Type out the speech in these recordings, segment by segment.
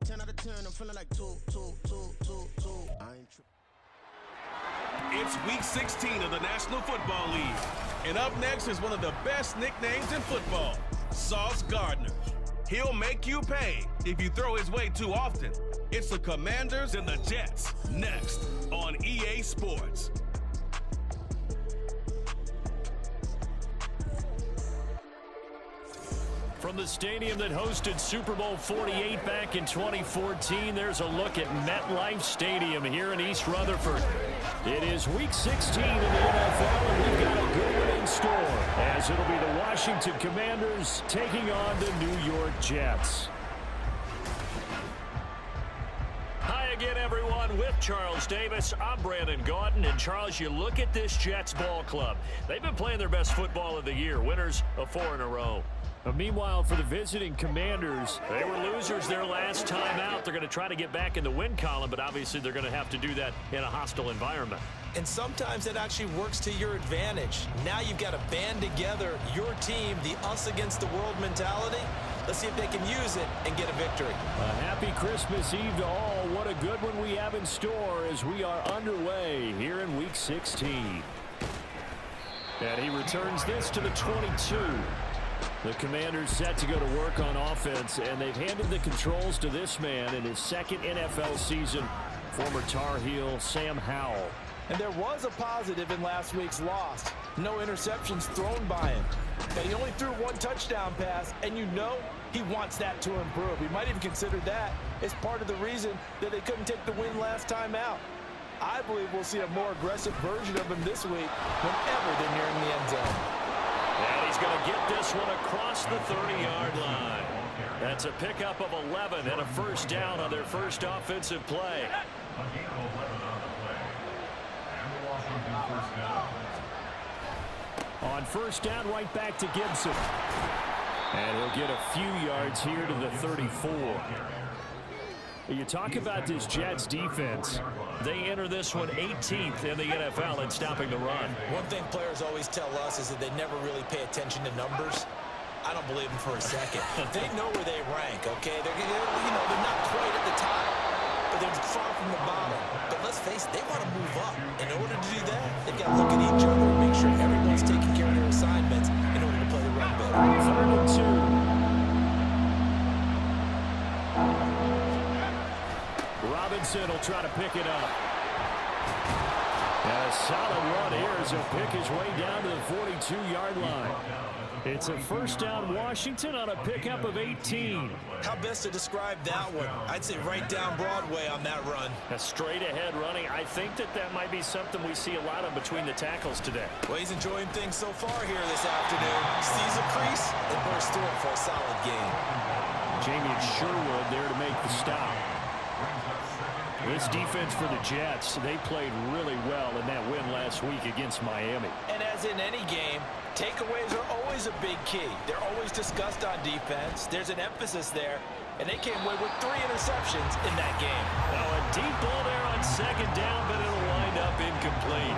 10 out of 10, I'm feeling like two. I ain't tripping. It's week 16 of the National Football League. And up next is one of the best nicknames in football, Sauce Gardner. He'll make you pay if you throw his way too often. It's the Commanders and the Jets next on EA Sports. From the stadium that hosted Super Bowl 48 back in 2014, there's a look at MetLife Stadium here in East Rutherford. It is Week 16 in the NFL, and we've got a good one in store, as it'll be the Washington Commanders taking on the New York Jets. Hi again, everyone. With Charles Davis, I'm Brandon Gaudin. And Charles, you look at this Jets ball club. They've been playing their best football of the year, winners of 4 in a row. But meanwhile, for the visiting Commanders, they were losers their last time out. They're going to try to get back in the win column, but obviously they're going to have to do that in a hostile environment. And sometimes it actually works to your advantage. Now you've got to band together your team, the us against the world mentality. Let's see if they can use it and get a victory. A happy Christmas Eve to all. What a good one we have in store as we are underway here in Week 16. And he returns this to the 22. The Commanders set to go to work on offense, and they've handed the controls to this man in his second NFL season, former Tar Heel Sam Howell. And there was a positive in last week's loss. No interceptions thrown by him. But he only threw 1 touchdown pass, and you know he wants that to improve. He might even consider that as part of the reason that they couldn't take the win last time out. I believe we'll see a more aggressive version of him this week whenever they're nearing the end zone. And he's going to get this one across the 30-yard line. That's a pickup of 11 and a first down on their first offensive play. On first down, right back to Gibson. And he'll get a few yards here to the 34. You talk about this Jets defense. They enter this one 18th in the NFL in stopping the run. One thing players always tell us is that they never really pay attention to numbers. I don't believe them for a second. They know where they rank, okay? They're not quite at the top, but they're far from the bottom. But let's face it, they want to move up. In order to do that, they've got to look at each other and make sure everyone's taking care of their assignments in order to play the run better. 3rd and 2. Robinson will try to pick it up. And a solid run here as he'll pick his way down to the 42-yard line. It's a first down Washington on a pickup of 18. How best to describe that one? I'd say right down Broadway on that run. A straight-ahead running. I think that might be something we see a lot of between the tackles today. Well, he's enjoying things so far here this afternoon. Sees a crease and bursts through it for a solid gain. Jamie Sherwood there to make the stop. This defense for the Jets, they played really well in that win last week against Miami. And as in any game, takeaways are always a big key. They're always discussed on defense. There's an emphasis there, and they came away with 3 interceptions in that game. Now a deep ball there on second down, but it'll wind up incomplete.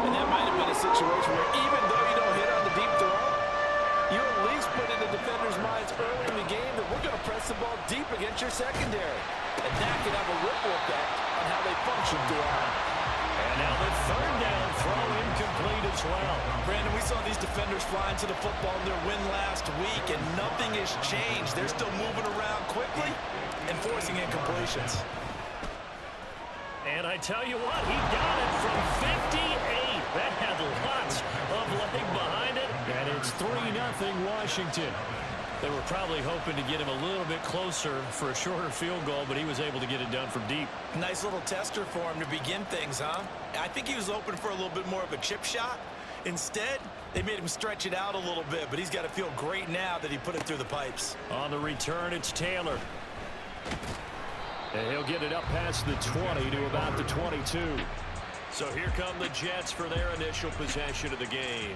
And that might have been a situation where even though you don't hit on the deep throw, you at least put in the defender's minds early in the game that we're going to press the ball deep against your secondary. And that can have a ripple effect on how they function throughout. And now the 3rd down throw incomplete as well. Brandon, we saw these defenders flying to the football in their win last week, and nothing has changed. They're still moving around quickly and forcing incompletions. And I tell you what, he got it from 58. That had lots of leg behind it. And it's 3-0 Washington. They were probably hoping to get him a little bit closer for a shorter field goal, but he was able to get it done from deep. Nice little tester for him to begin things, huh? I think he was open for a little bit more of a chip shot. Instead, they made him stretch it out a little bit, but he's got to feel great now that he put it through the pipes. On the return, it's Taylor. And he'll get it up past the 20 to about the 22. So here come the Jets for their initial possession of the game.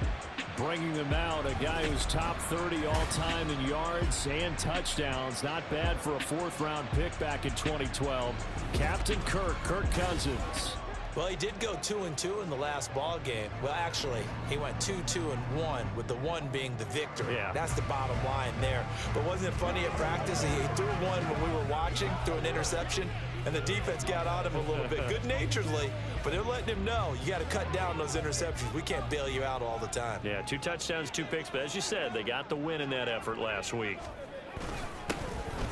Bringing them out, a guy who's top 30 all-time in yards and touchdowns. Not bad for a 4th-round pick back in 2012. Captain Kirk Cousins. Well, he did go 2-2 in the last ball game. Well, actually, he went 2-2-1, with the one being the victory. Yeah. That's the bottom line there. But wasn't it funny at practice? He threw one when we were watching, threw an interception, and the defense got on him a little bit, good-naturedly. But they're letting him know, you got to cut down those interceptions. We can't bail you out all the time. Yeah, 2 touchdowns, 2 picks. But as you said, they got the win in that effort last week.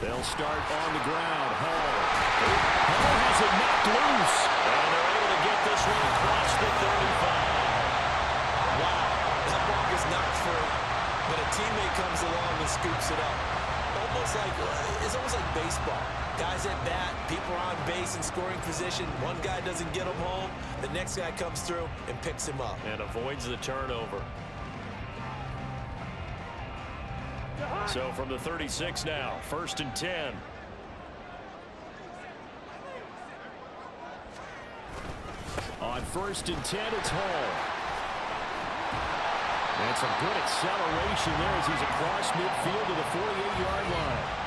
They'll start on the ground. Hall has it knocked loose. And they're able to get this one across the 35. Wow. That ball gets knocked free, but a teammate comes along and scoops it up. It's almost like baseball. Guys at bat, people are on base in scoring position. One guy doesn't get him home. The next guy comes through and picks him up. And avoids the turnover. So from the 36 now, 1st and 10. On 1st and 10, it's Hall. And some good acceleration there as he's across midfield to the 48-yard line.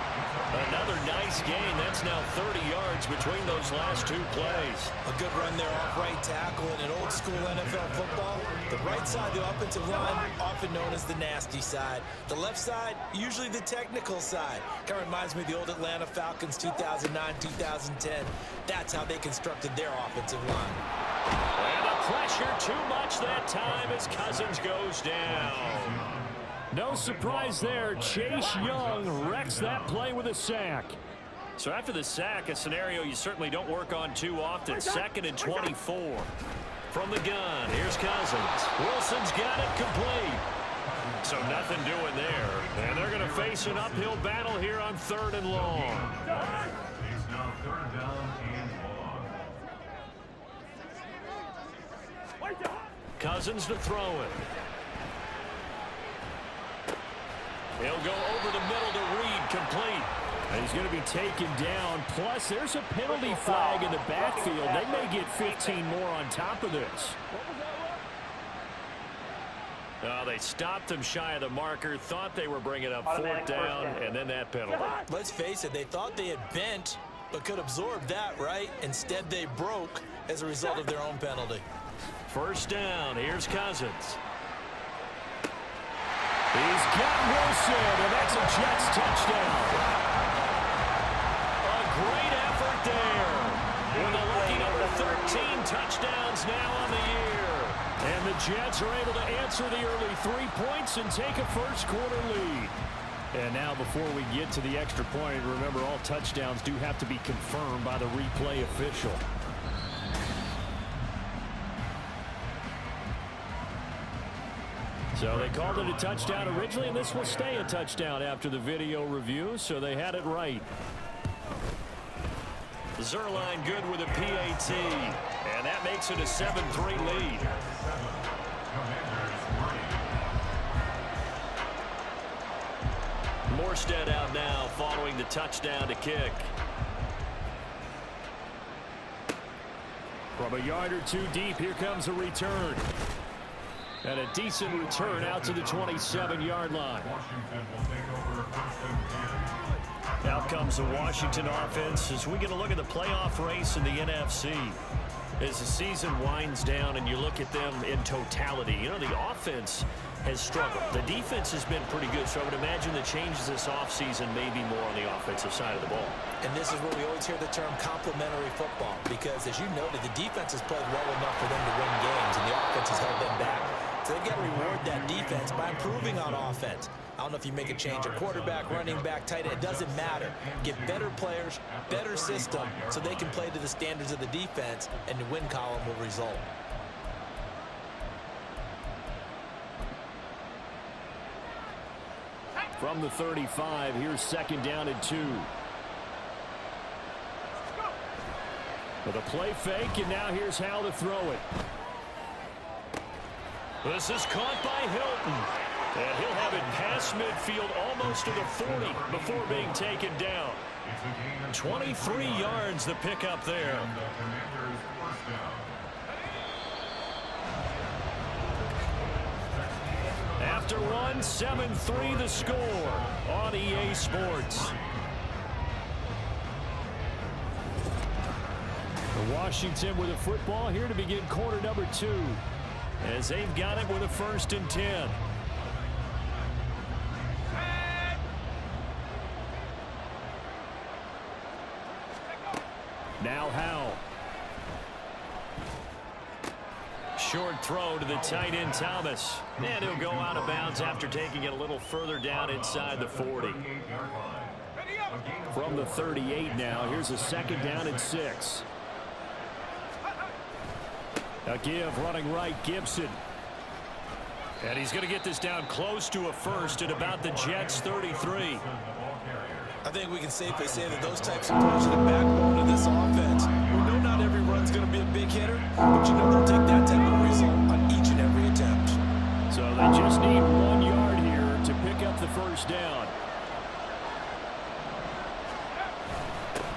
Another nice gain. That's now 30 yards between those last 2 plays. A good run there off right tackle in an old-school NFL football. The right side of the offensive line, often known as the nasty side. The left side, usually the technical side. Kind of reminds me of the old Atlanta Falcons 2009-2010. That's how they constructed their offensive line. And the pressure too much that time as Cousins goes down. No surprise there. Chase Young wrecks that play with a sack. So after the sack, a scenario you certainly don't work on too often. 2nd and 24. From the gun, here's Cousins. Wilson's got it complete. So nothing doing there. And they're going to face an uphill battle here on 3rd and long. It's now 3rd down and long. Cousins to throw it. He'll go over the middle to Reed, complete. And he's going to be taken down. Plus, there's a penalty flag in the backfield. They may get 15 more on top of this. They stopped him shy of the marker, thought they were bringing up 4th down, and then that penalty. Let's face it, they thought they had bent, but could absorb that, right? Instead, they broke as a result of their own penalty. 1st down, here's Cousins. He's got Wilson, and that's a Jets touchdown. A great effort there. With a lucky number 13 touchdowns now on the year. And the Jets are able to answer the early 3 points and take a first-quarter lead. And now before we get to the extra point, remember all touchdowns do have to be confirmed by the replay official. So they called it a touchdown originally, and this will stay a touchdown after the video review, so they had it right. Zerline good with a PAT, and that makes it a 7-3 lead. Morstead out now following the touchdown to kick. From a yard or 2 deep, here comes a return. And a decent return out to the 27-yard line. Out comes the Washington offense as we get a look at the playoff race in the NFC. As the season winds down and you look at them in totality, you know, the offense has struggled. The defense has been pretty good, so I would imagine the changes this offseason may be more on the offensive side of the ball. And this is where we always hear the term complementary football, because as you noted, the defense has played well enough for them to win games, and the offense has held them back. So they've got to reward that defense by improving on offense. I don't know if you make a change at quarterback, running back, tight end. It doesn't matter. Get better players, better system, so they can play to the standards of the defense, and the win column will result. From the 35, here's 2nd down and 2. With a play fake, and now here's how to throw it. This is caught by Hilton. And he'll have it past midfield almost to the 40 before being taken down. 23 yards the pickup there. After one, 7-3 the score on EA Sports. The And Washington with a football here to begin quarter number 2. As they've got it with a 1st and 10. Now Howell. Short throw to the tight end Thomas. And he'll go out of bounds after taking it a little further down inside the 40. From the 38 now, here's a 2nd down and 6. A give running right, Gibson. And he's going to get this down close to a 1st at about the Jets' 33. I think we can safely say that those types of plays are the backbone of this offense. We know not every run's going to be a big hitter, but you know they'll take that type of result on each and every attempt. So they just need 1 yard here to pick up the 1st down.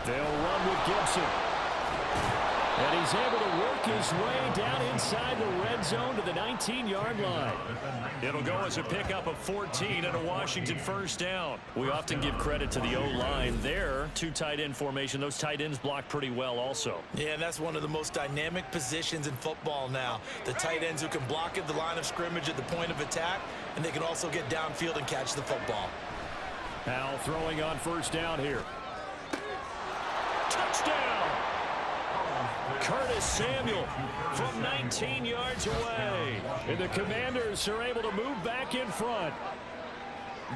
They'll run with Gibson. And he's able to work his way down inside the red zone to the 19-yard line. It'll go as a pickup of 14 and a Washington 1st down. We often give credit to the O-line there. 2 tight end formation. Those tight ends block pretty well also. Yeah, and that's one of the most dynamic positions in football now. The tight ends who can block at the line of scrimmage at the point of attack, and they can also get downfield and catch the football. Howell throwing on 1st down here. Touchdown! Curtis Samuel from 19 yards away. And the Commanders are able to move back in front.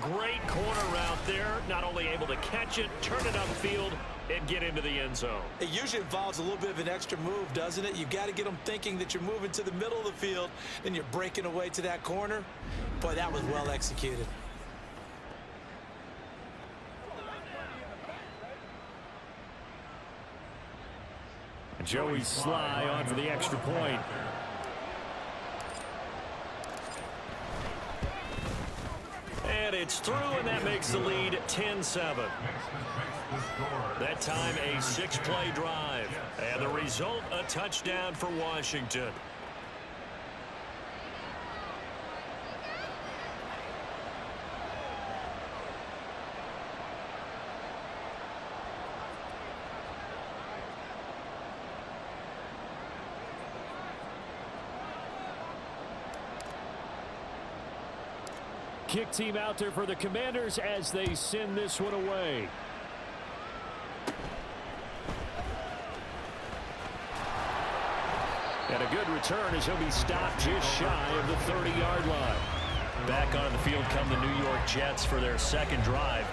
Great corner route there. Not only able to catch it, turn it upfield, and get into the end zone. It usually involves a little bit of an extra move, doesn't it? You've got to get them thinking that you're moving to the middle of the field, and you're breaking away to that corner. Boy, that was well executed. Joey Sly on for the extra point. And it's through, and that makes the lead 10-7. That time a 6-play drive. And the result, a touchdown for Washington. Kick team out there for the Commanders as they send this one away. And a good return as he'll be stopped just shy of the 30-yard line. Back on the field come the New York Jets for their 2nd drive.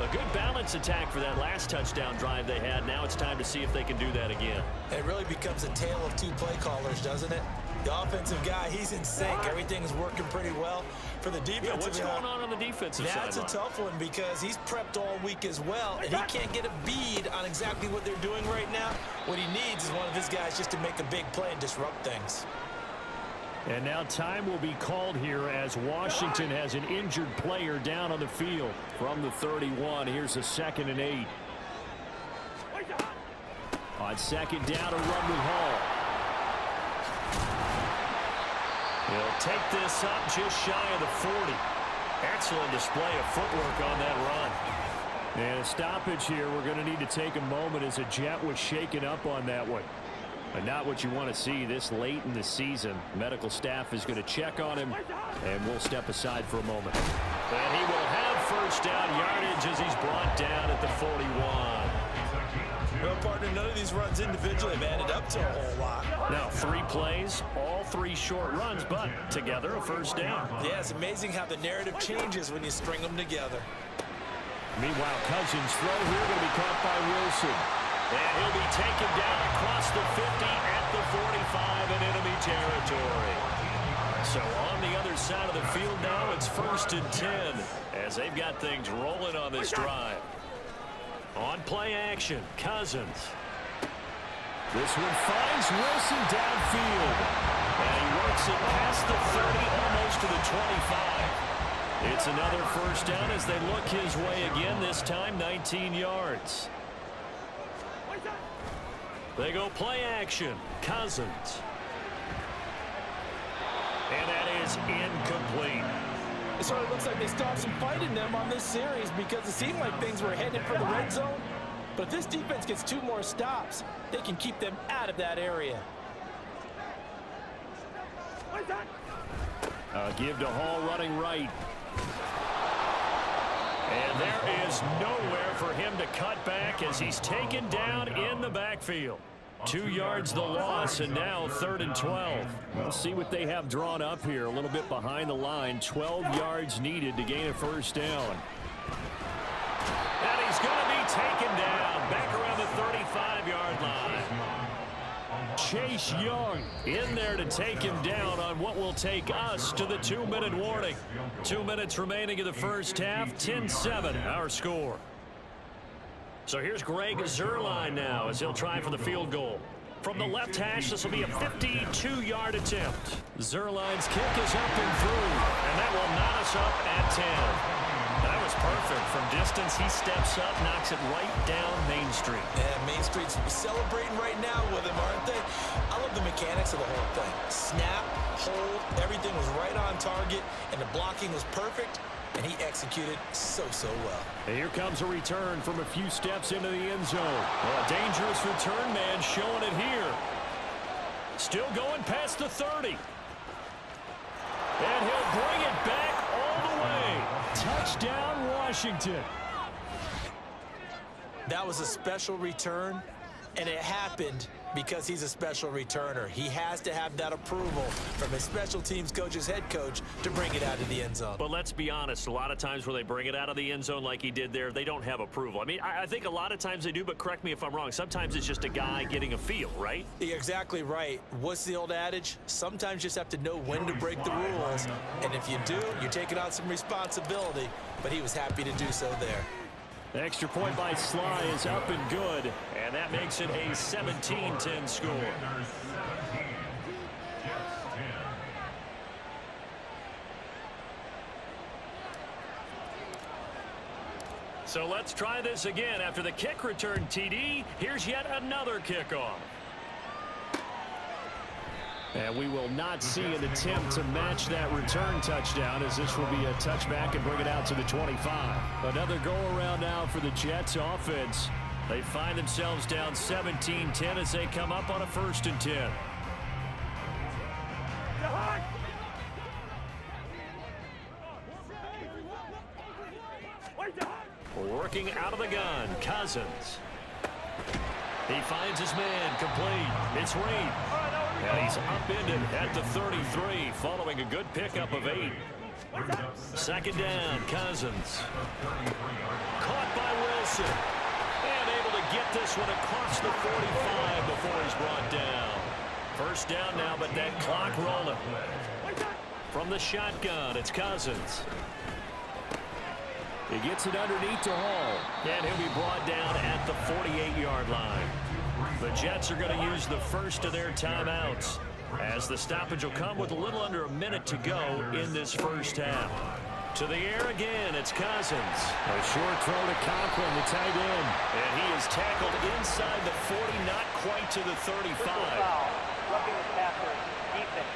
A good balance attack for that last touchdown drive they had. Now it's time to see if they can do that again. It really becomes a tale of 2 play callers, doesn't it? The offensive guy, he's in sync. Everything's working pretty well. For the defensive guy, what's going on the defensive side? That's a tough one because he's prepped all week as well, and he can't get a bead on exactly what they're doing right now. What he needs is one of his guys just to make a big play and disrupt things. And now time will be called here as Washington has an injured player down on the field. From the 31, here's a 2nd and 8. On 2nd down, a run with Hall. He'll take this up just shy of the 40. Excellent display of footwork on that run. And a stoppage here. We're going to need to take a moment as a Jet was shaken up on that one. But not what you want to see this late in the season. Medical staff is going to check on him, and we'll step aside for a moment. And he will have 1st down yardage as he's brought down at the 41. Well, partner, none of these runs individually have added up to a whole lot. Now 3 plays, all 3 short runs, but together a 1st down. Yeah, it's amazing how the narrative changes when you string them together. Meanwhile, Cousins' throw here going to be caught by Wilson. And he'll be taken down across the 50 at the 45 in enemy territory. So on the other side of the field now, it's 1st and 10 as they've got things rolling on this drive. On play action, Cousins. This one finds Wilson downfield. And he works it past the 30, almost to the 25. It's another 1st down as they look his way again, this time 19 yards. They go play action, Cousins. And that is incomplete. It sort of looks like they still have some fight in them on this series because it seemed like things were headed for the red zone. But if this defense gets 2 more stops, they can keep them out of that area. Give to Hall running right. And there is nowhere for him to cut back as he's taken down in the backfield. 2 yards the loss, and now 3rd and 12. We'll see what they have drawn up here. A little bit behind the line. 12 yards needed to gain a first down. And he's going to be taken down back around the 35-yard line. Chase Young in there to take him down on what will take us to the 2-minute warning. 2 minutes remaining in the first half. 10-7 our score. So here's Greg Zuerlein now as he'll try for the field goal. From the left hash, this will be a 52-yard attempt. Zuerlein's kick is up and through, and that will knot us up at 10. That was perfect. From distance, he steps up, knocks it right down Main Street. And Main Street's celebrating right now with him, aren't they? I love the mechanics of the whole thing. Snap, hold, everything was right on target, and the blocking was perfect. And he executed so well. And here comes a return from a few steps into the end zone. Well, a dangerous return man showing it here. Still going past the 30. And he'll bring it back all the way. Touchdown, Washington. That was a special return, and it happened because he's a special returner. He has to have that approval from his special teams coach's head coach to bring it out of the end zone. But let's be honest, a lot of times where they bring it out of the end zone like he did there, they don't have approval. I mean, I think a lot of times they do, but correct me if I'm wrong. Sometimes it's just a guy getting a feel, right? You're exactly right. What's the old adage? Sometimes you just have to know when to break the rules. And if you do, you're taking on some responsibility. But he was happy to do so there. The extra point by Sly is up and good, and that makes it a 17-10 score. So let's try this again. After the kick return TD, here's yet another kickoff. And we will not see an attempt to match that return touchdown, as this will be a touchback and bring it out to the 25. Another go-around now for the Jets offense. They find themselves down 17-10 as they come up on a 1st and 10. Working out of the gun, Cousins. He finds his man, complete. It's Reed. And he's upended at the 33 following a good pickup of 8. 2nd down, Cousins. Caught by Wilson. And able to get this one across the 45 before he's brought down. 1st down now, but that clock rolling. From the shotgun, it's Cousins. He gets it underneath to Hall. And he'll be brought down at the 48-yard line. The Jets are going to use the first of their timeouts, as the stoppage will come with a little under a minute to go in this first half. To the air again, it's Cousins. A short throw to Conklin, the tight end. And he is tackled inside the 40, not quite to the 35. Roughing the passer, defense.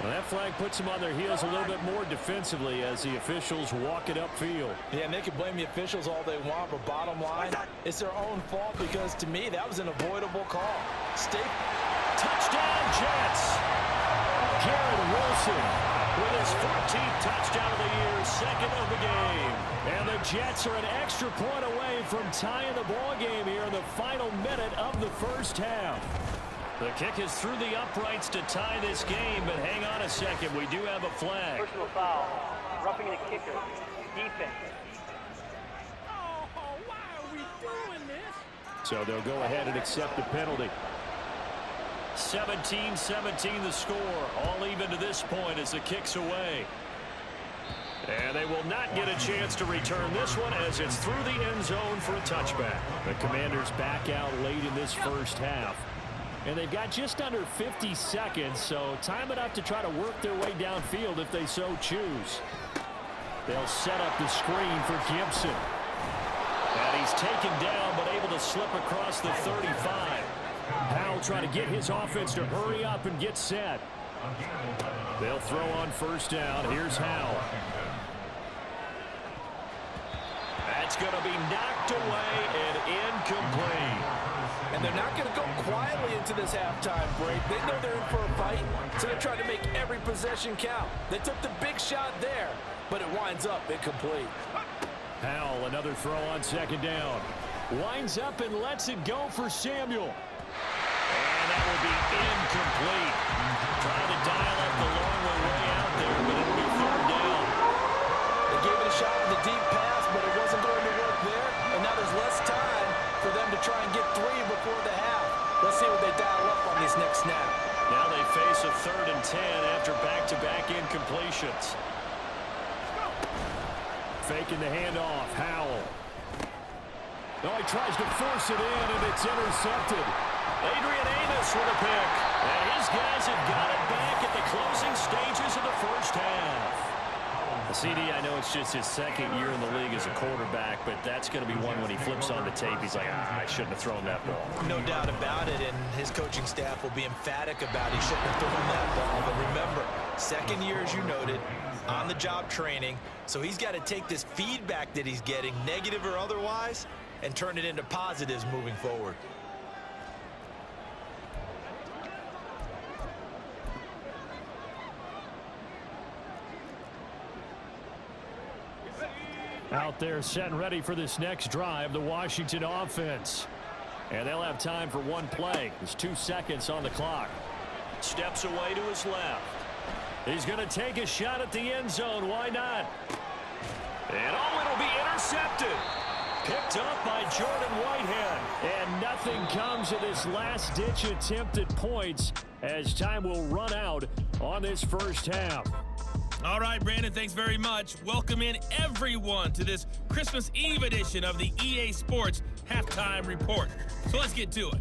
Well, that flag puts them on their heels a little bit more defensively as the officials walk it upfield. Yeah, and they can blame the officials all they want, but bottom line, it's their own fault because, to me, that was an avoidable call. Touchdown, Jets! Garrett Wilson with his 14th touchdown of the year, 2nd of the game. And the Jets are an extra point away from tying the ball game here in the final minute of the first half. The kick is through the uprights to tie this game, but hang on a second. We do have a flag. Personal foul. Roughing the kicker. Defense. Why are we doing this? So they'll go ahead and accept the penalty. 17-17 the score. All even to this point as the kick's away. And they will not get a chance to return this one as it's through the end zone for a touchback. The Commanders back out late in this first half. And they've got just under 50 seconds, so time enough to try to work their way downfield if they so choose. They'll set up the screen for Gibson. And he's taken down, but able to slip across the 35. Powell trying to get his offense to hurry up and get set. They'll throw on 1st down. Here's Howell. It's going to be knocked away and incomplete. And they're not going to go quietly into this halftime break. They know they're in for a fight, so they're trying to make every possession count. They took the big shot there, but it winds up incomplete. Howell, another throw on second down. Winds up and lets it go for Samuel. And that will be incomplete. Trying to dial up the long way out there, but it'll be third down. They gave it a shot with a deep pass, but it wasn't going to work there. And now there's less time for them to try and get 3 before the half. Let's see what they dial up on this next snap. Now they face a 3rd and 10 after back-to-back incompletions. Faking the handoff, Howell. No, he tries to force it in, and it's intercepted. Adrian Amos with a pick. And his guys have got it back at the closing stages of the first half. CD, I know it's just his 2nd year in the league as a quarterback, but that's going to be one when he flips on the tape. He's like, I shouldn't have thrown that ball. No doubt about it, and his coaching staff will be emphatic about he shouldn't have thrown that ball. But remember, 2nd year, as you noted, on-the-job training, so he's got to take this feedback that he's getting, negative or otherwise, and turn it into positives moving forward. Out there set and ready for this next drive, the Washington offense. And they'll have time for one play. There's 2 seconds on the clock. Steps away to his left. He's going to take a shot at the end zone. Why not? And it'll be intercepted. Picked up by Jordan Whitehead. And nothing comes of this last-ditch attempt at points as time will run out on this first half. All right, Brandon, thanks very much. Welcome in everyone to this Christmas Eve edition of the EA Sports Halftime Report. So let's get to it.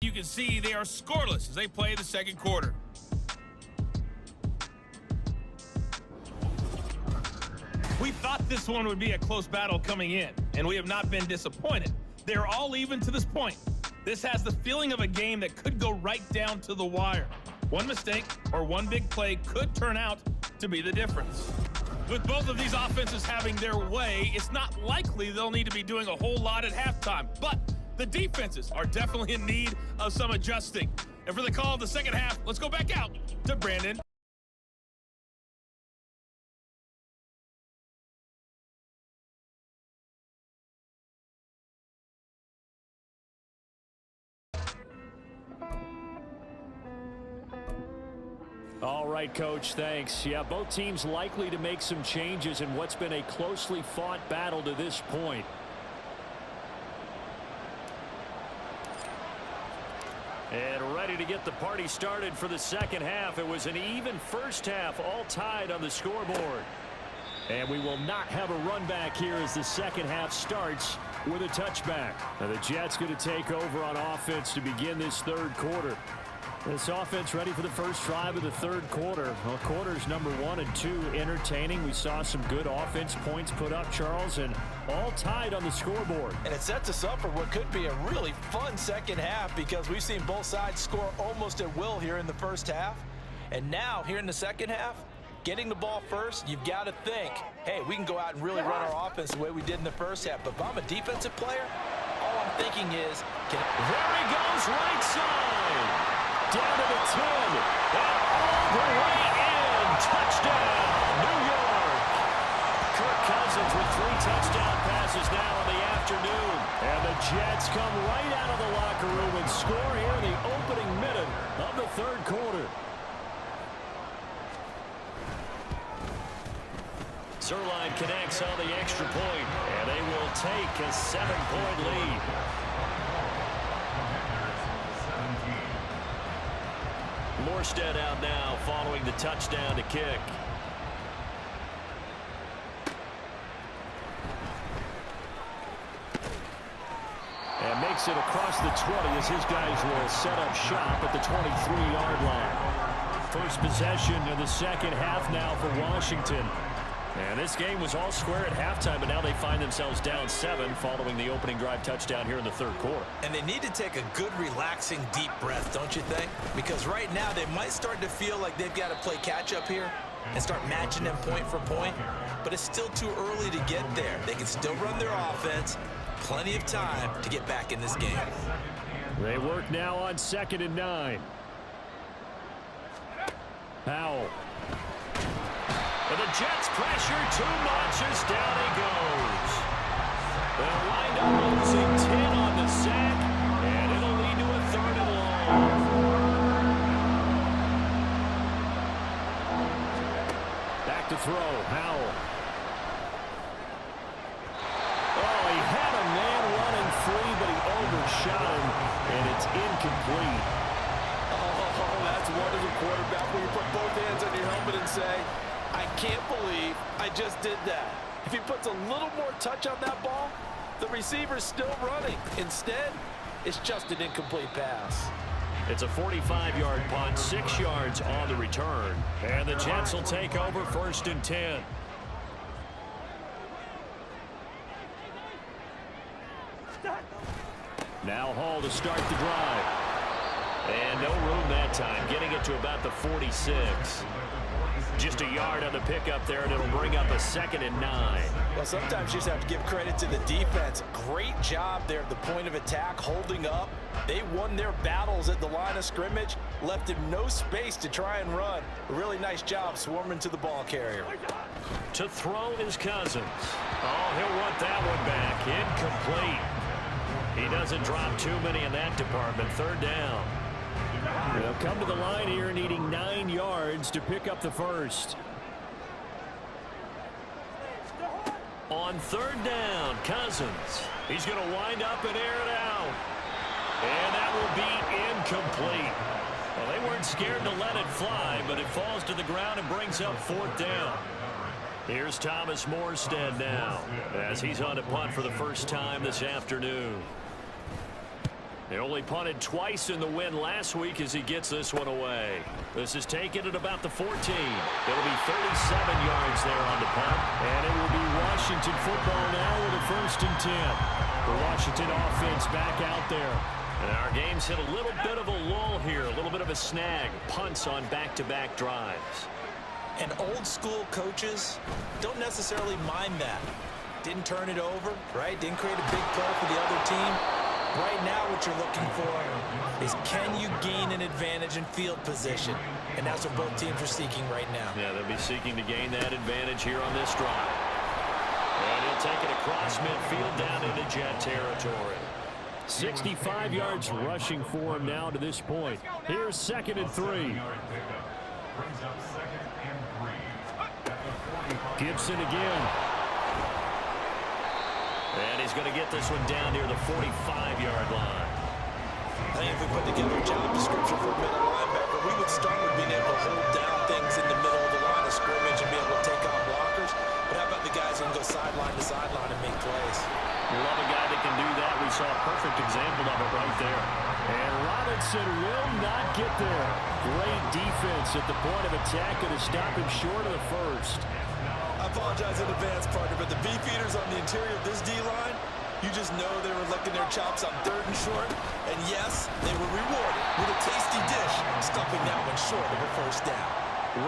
You can see they are scoreless as they play the second quarter. We thought this one would be a close battle coming in, and we have not been disappointed. They're all even to this point. This has the feeling of a game that could go right down to the wire. One mistake or one big play could turn out to be the difference. With both of these offenses having their way, it's not likely they'll need to be doing a whole lot at halftime, but the defenses are definitely in need of some adjusting. And for the call of the second half, let's go back out to Brandon. All right, Coach, thanks. Yeah, both teams likely to make some changes in what's been a closely fought battle to this point. And ready to get the party started for the second half. It was an even first half, all tied on the scoreboard. And we will not have a run back here as the second half starts with a touchback. Now the Jets going to take over on offense to begin this third quarter. This offense ready for the first drive of the third quarter. Well, quarters number 1 and 2 entertaining. We saw some good offense points put up, Charles, and all tied on the scoreboard. And it sets us up for what could be a really fun second half because we've seen both sides score almost at will here in the first half. And now, here in the second half, getting the ball first, you've got to think, hey, we can go out and really run our offense the way we did in the first half. But if I'm a defensive player, all I'm thinking is, there he goes, right side. Down to the 10, and all the way in. Touchdown, New York. Kirk Cousins with 3 touchdown passes now in the afternoon. And the Jets come right out of the locker room and score here in the opening minute of the third quarter. Zerline connects on the extra point, and they will take a 7-point lead. Morstead out now following the touchdown to kick. And makes it across the 20 as his guys will set up shop at the 23-yard line. First possession of the second half now for Washington. And this game was all square at halftime, but now they find themselves down 7 following the opening drive touchdown here in the third quarter. And they need to take a good, relaxing, deep breath, don't you think? Because right now they might start to feel like they've got to play catch-up here and start matching them point for point. But it's still too early to get there. They can still run their offense. Plenty of time to get back in this game. They work now on 2nd and 9. Powell. And the Jets pressure too much as down he goes. They'll wind up losing 10 on the sack, and it'll lead to a 3rd and long. Back to throw, Powell. Oh, he had a man running free, but he overshot him, and it's incomplete. Oh, that's one as a quarterback where you put both hands on your helmet and say, I can't believe I just did that. If he puts a little more touch on that ball, the receiver's still running. Instead, it's just an incomplete pass. It's a 45-yard punt, 6 yards on the return. And the Jets will take over 1st and 10. Now Hall to start the drive. And no room that time, getting it to about the 46. Just a yard on the pickup there, and it'll bring up a 2nd and 9. Well, sometimes you just have to give credit to the defense. Great job there at the point of attack, holding up. They won their battles at the line of scrimmage, left him no space to try and run. A really nice job swarming to the ball carrier. To throw is Cousins. Oh, he'll want that one back. Incomplete. He doesn't drop too many in that department. 3rd down. They'll come to the line here needing 9 yards to pick up the first. On 3rd down, Cousins. He's going to wind up and air it out. And that will be incomplete. Well, they weren't scared to let it fly, but it falls to the ground and brings up 4th down. Here's Thomas Morstead now as he's on to punt for the first time this afternoon. They only punted twice in the win last week as he gets this one away. This is taken at about the 14. It'll be 37 yards there on the punt. And it will be Washington football now with a 1st and 10. The Washington offense back out there. And our game's hit a little bit of a lull here, a little bit of a snag. Punts on back-to-back drives. And old school coaches don't necessarily mind that. Didn't turn it over, right? Didn't create a big play for the other team. Right now what you're looking for is can you gain an advantage in field position? And that's what both teams are seeking right now. Yeah, they'll be seeking to gain that advantage here on this drive. And he'll take it across midfield down into Jet territory. 65 yards rushing for him now to this point. Here's 2nd and 3. Gibson again. And he's going to get this one down near the 45-yard line. I think if we put together a job description for a middle linebacker, we would start with being able to hold down things in the middle of the line of scrimmage and be able to take on blockers. But how about the guys who can go sideline to sideline and make plays? Love a guy that can do that. We saw a perfect example of it right there. And Robinson will not get there. Great defense at the point of attack, going to stop him short of the first. I apologize in advance, partner, but the beefeaters on the interior of this D-line, you just know they were licking their chops on 3rd and short. And yes, they were rewarded with a tasty dish, stuffing that one short of a 1st down.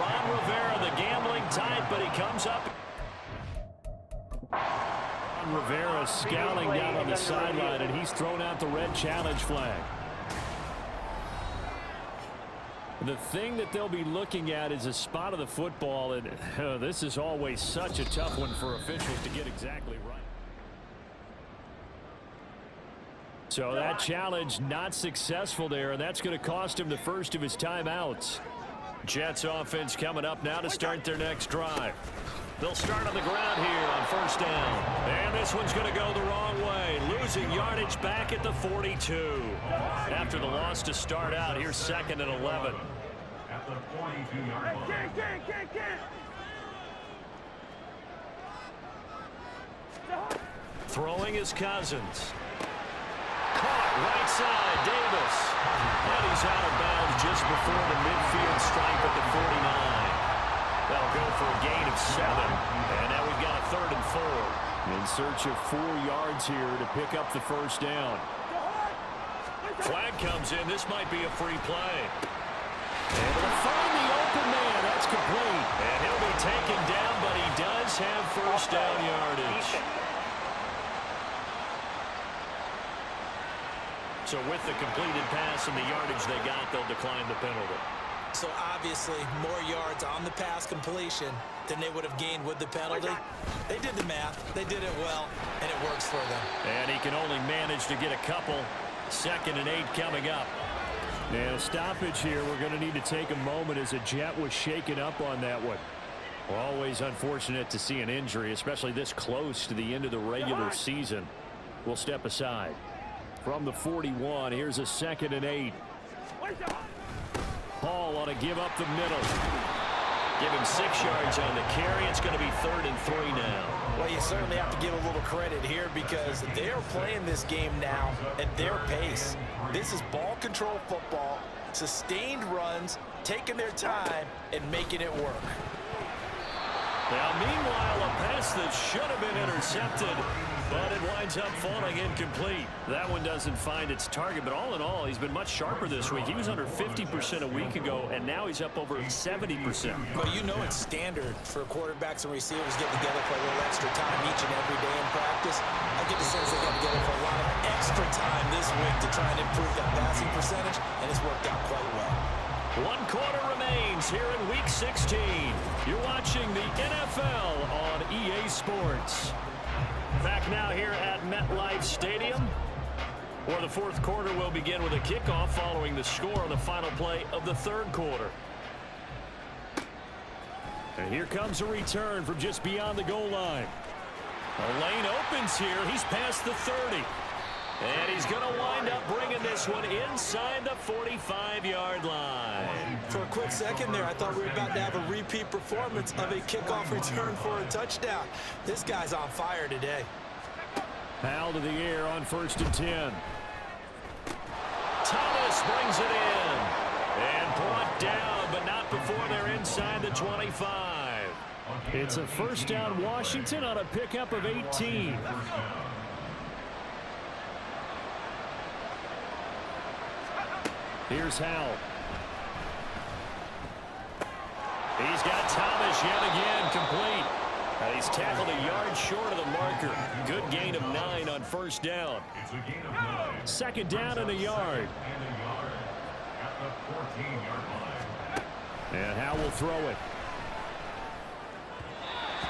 Ron Rivera, the gambling type, but he comes up. Ron Rivera scowling down on the sideline, and he's thrown out the red challenge flag. The thing that they'll be looking at is a spot of the football, and this is always such a tough one for officials to get exactly right. So that challenge not successful there, and that's going to cost him the first of his timeouts. Jets offense coming up now to start their next drive. They'll start on the ground here on 1st down. And this one's going to go the wrong way. Losing yardage back at the 42. After the loss to start out, here's 2nd and 11. At the 42-yard line. Throwing is Cousins. Right side, Davis. And he's out of bounds just before the midfield stripe at the 49. That'll go for a gain of 7. And now we've got a 3rd and 4. In search of 4 yards here to pick up the first down. Flag comes in. This might be a free play. Able to find the open man. That's complete. And he'll be taken down, but he does have first down yardage. So with the completed pass and the yardage they got, they'll decline the penalty. So obviously more yards on the pass completion than they would have gained with the penalty. They did the math. They did it well, and it works for them. And he can only manage to get a couple. 2nd and 8 coming up. And a stoppage here. We're going to need to take a moment as a Jet was shaken up on that one. Always unfortunate to see an injury, especially this close to the end of the regular season. We'll step aside. From the 41, here's a 2nd and 8. Hall ought to give up the middle. Give him 6 yards on the carry. It's going to be 3rd and 3 now. Well, you certainly have to give a little credit here because they're playing this game now at their pace. This is ball control football, sustained runs, taking their time, and making it work. Now, meanwhile, a pass that should have been intercepted, but it winds up falling incomplete. That one doesn't find its target, but all in all, he's been much sharper this week. He was under 50% a week ago, and now he's up over 70%. Well, you know it's standard for quarterbacks and receivers getting together for a little extra time each and every day in practice. I get the sense they got together for a lot of extra time this week to try and improve that passing percentage, and it's worked out quite well. 1 quarter remains here in Week 16. You're watching the NFL on EA Sports. Back now here at MetLife Stadium, where the 4th quarter will begin with a kickoff following the score on the final play of the 3rd quarter. And here comes a return from just beyond the goal line. A lane opens here. He's past the 30. And he's going to wind up bringing this one inside the 45-yard line. For a quick second there, I thought we were about to have a repeat performance of a kickoff return for a touchdown. This guy's on fire today. Foul to the air on 1st and 10. Thomas brings it in. And brought down, but not before they're inside the 25. It's a first down Washington on a pickup of 18. Here's Howell. He's got Thomas yet again complete. And he's tackled a yard short of the marker. Good gain of 9 on first down. 2nd down and a yard. And Howell will throw it.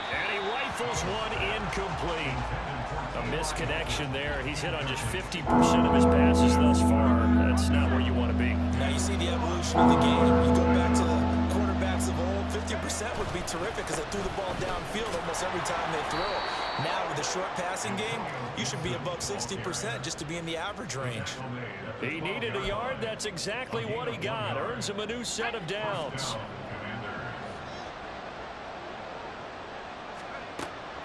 And he rifles one incomplete. A misconnection there. He's hit on just 50% of his passes thus far. That's not where you want to be. Now you see the evolution of the game. You go back to the quarterbacks of old, 50% would be terrific because they threw the ball downfield almost every time they throw it. Now with the short passing game, you should be above 60% just to be in the average range. He needed a yard. That's exactly what he got. Earns him a new set of downs.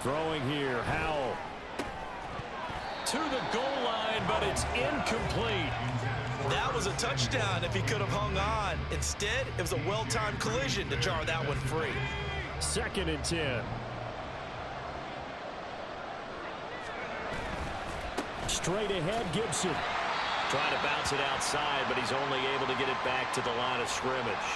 Throwing here, Howell. To the goal line, but it's incomplete. That was a touchdown if he could have hung on. Instead, it was a well-timed collision to jar that one free. 2nd and 10. Straight ahead, Gibson. Trying to bounce it outside, but he's only able to get it back to the line of scrimmage.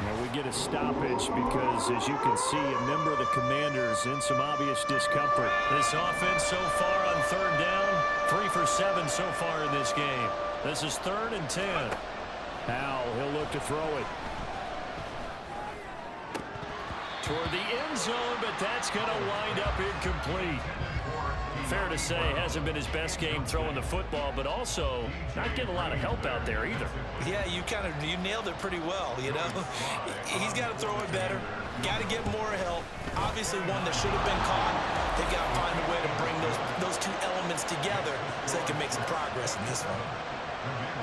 Well, we get a stoppage because, as you can see, a member of the Commanders in some obvious discomfort. This offense so far on 3rd down, 3 for 7 so far in this game. This is 3rd and 10. Howell, he'll look to throw it. Toward the end zone, but that's going to wind up incomplete. Fair to say, hasn't been his best game throwing the football, but also not getting a lot of help out there either. Yeah, you nailed it pretty well, you know. He's got to throw it better. Got to get more help. Obviously one that should have been caught. They've got to find a way to bring those two elements together so they can make some progress in this one.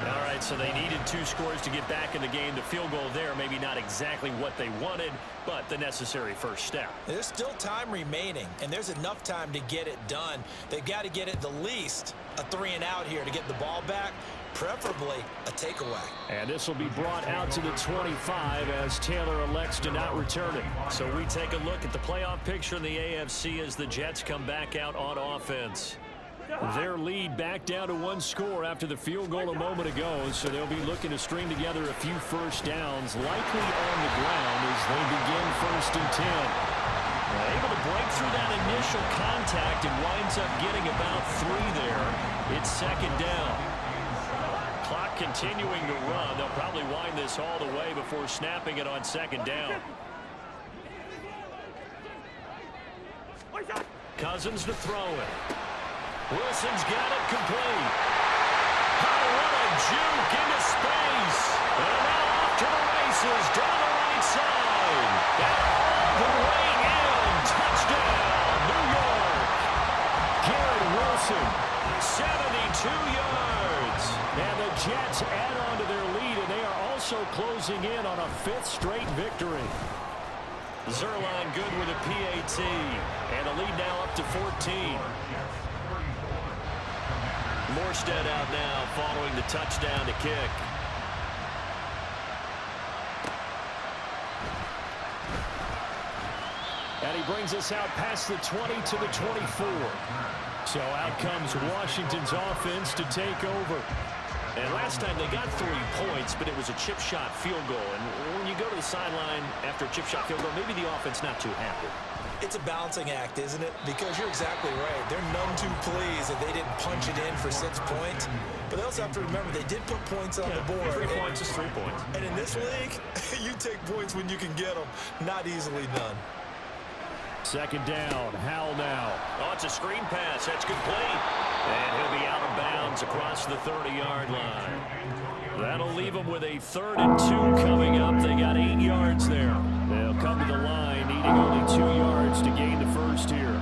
All right, so they needed 2 scores to get back in the game. The field goal there, maybe not exactly what they wanted, but the necessary first step. There's still time remaining, and there's enough time to get it done. They've got to get it the least a 3-and-out here to get the ball back, preferably a takeaway. And this will be brought out to the 25 as Taylor elects to not return it. So we take a look at the playoff picture in the AFC as the Jets come back out on offense. Their lead back down to 1 score after the field goal a moment ago, so they'll be looking to string together a few first downs, likely on the ground as they begin 1st and 10. Able to break through that initial contact and winds up getting about 3 there. It's 2nd down. Clock continuing to run. They'll probably wind this all the way before snapping it on 2nd down. Cousins to throw it. Wilson's got it complete. Oh, what a juke into space. And now off to the races down the right side. And all the way in. Touchdown, New York. Garrett Wilson, 72 yards. And the Jets add on to their lead, and they are also closing in on a 5th straight victory. Zerline good with a PAT. And the lead now up to 14. Morstead out now following the touchdown to kick. And he brings us out past the 20 to the 24. So out comes Washington's offense to take over. And last time they got 3 points, but it was a chip shot field goal. And when you go to the sideline after a chip shot field goal, maybe the offense not too happy. It's a balancing act, isn't it? Because you're exactly right. They're none too pleased that they didn't punch it in for 6 points. But they also have to remember they did put points on the board. 3 points is 3 points. And in this league, you take points when you can get them. Not easily done. 2nd down. Howell now. Oh, it's a screen pass. That's complete. And he'll be out of bounds across the 30-yard line. That'll leave them with a 3rd and 2 coming up. They got 8 yards there. They'll come to the line, needing only 2 yards to gain the first here.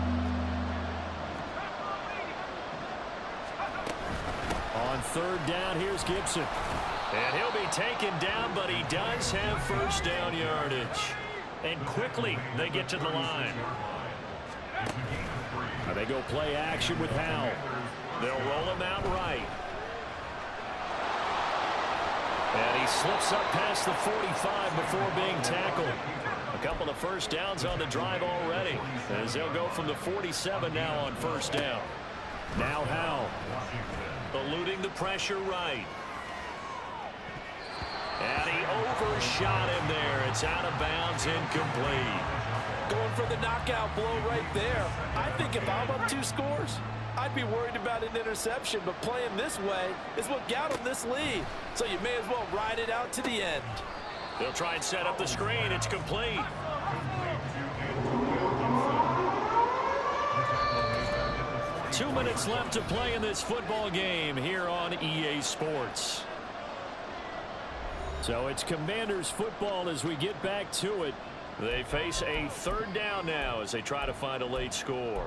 On 3rd down, here's Gibson. And he'll be taken down, but he does have first down yardage. And quickly, they get to the line. Now they go play action with Howell. They'll roll him out right. And he slips up past the 45 before being tackled. A couple of first downs on the drive already, as they'll go from the 47 now on 1st down. Now Howell, eluding the pressure right. And he overshot him there. It's out of bounds, incomplete. Going for the knockout blow right there. I think if I'm up 2 scores, I'd be worried about an interception, but playing this way is what got them this lead. So you may as well ride it out to the end. They'll try and set up the screen. It's complete. Two minutes left to play in this football game here on EA Sports. So it's Commanders football as we get back to it. They face a 3rd down now as they try to find a late score.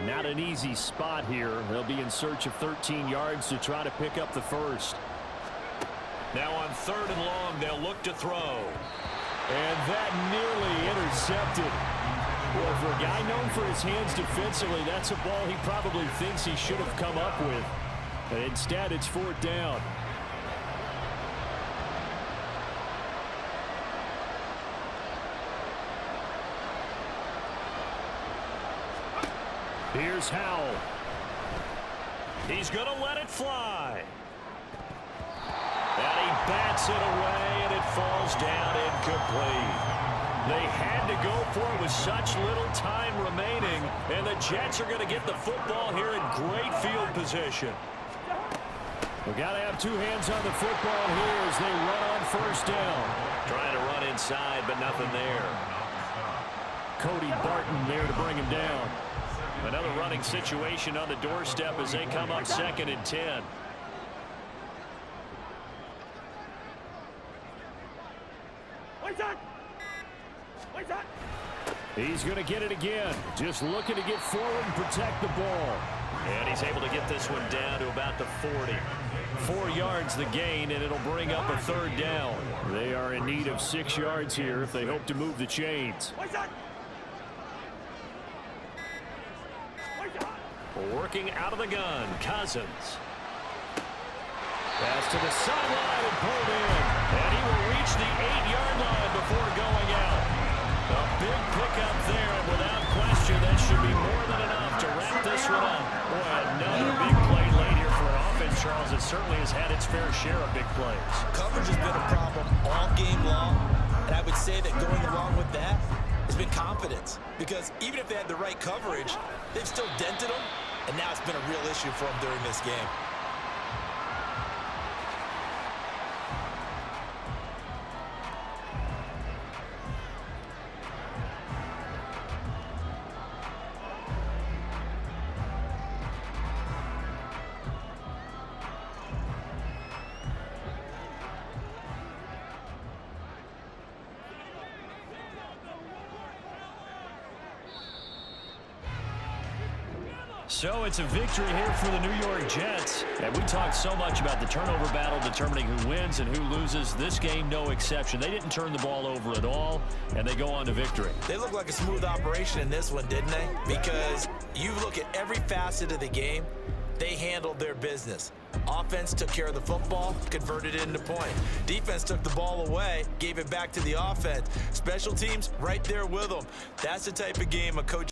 Not an easy spot here. They'll be in search of 13 yards to try to pick up the first. Now on 3rd and long, they'll look to throw. And that nearly intercepted. Well, for a guy known for his hands defensively, that's a ball he probably thinks he should have come up with. But instead, it's 4th down. Here's Howell. He's going to let it fly. And he bats it away, and it falls down incomplete. They had to go for it with such little time remaining, and the Jets are going to get the football here in great field position. We've got to have 2 hands on the football here as they run on 1st down. Trying to run inside, but nothing there. Cody Barton there to bring him down. Another running situation on the doorstep as they come up 2nd and 10. He's going to get it again. Just looking to get forward and protect the ball. And he's able to get this one down to about the 40. 4 yards the gain, and it'll bring up a 3rd down. They are in need of 6 yards here if they hope to move the chains. Working out of the gun, Cousins. Pass to the sideline and pulled in. And he will reach the 8-yard line before going out. A big pickup there, and without question, that should be more than enough to wrap this one up. Boy, another big play late here for an offense, Charles, that certainly has had its fair share of big plays. Coverage has been a problem all game long, and I would say that going along with that has been confidence. Because even if they had the right coverage, they've still dented them, and now it's been a real issue for them during this game. So it's a victory here for the New York Jets. And we talked so much about the turnover battle determining who wins and who loses. This game, no exception. They didn't turn the ball over at all, and they go on to victory. They look like a smooth operation in this one, didn't they? Because you look at every facet of the game, they handled their business. Offense took care of the football, converted it into points. Defense took the ball away, gave it back to the offense. Special teams right there with them. That's the type of game a coach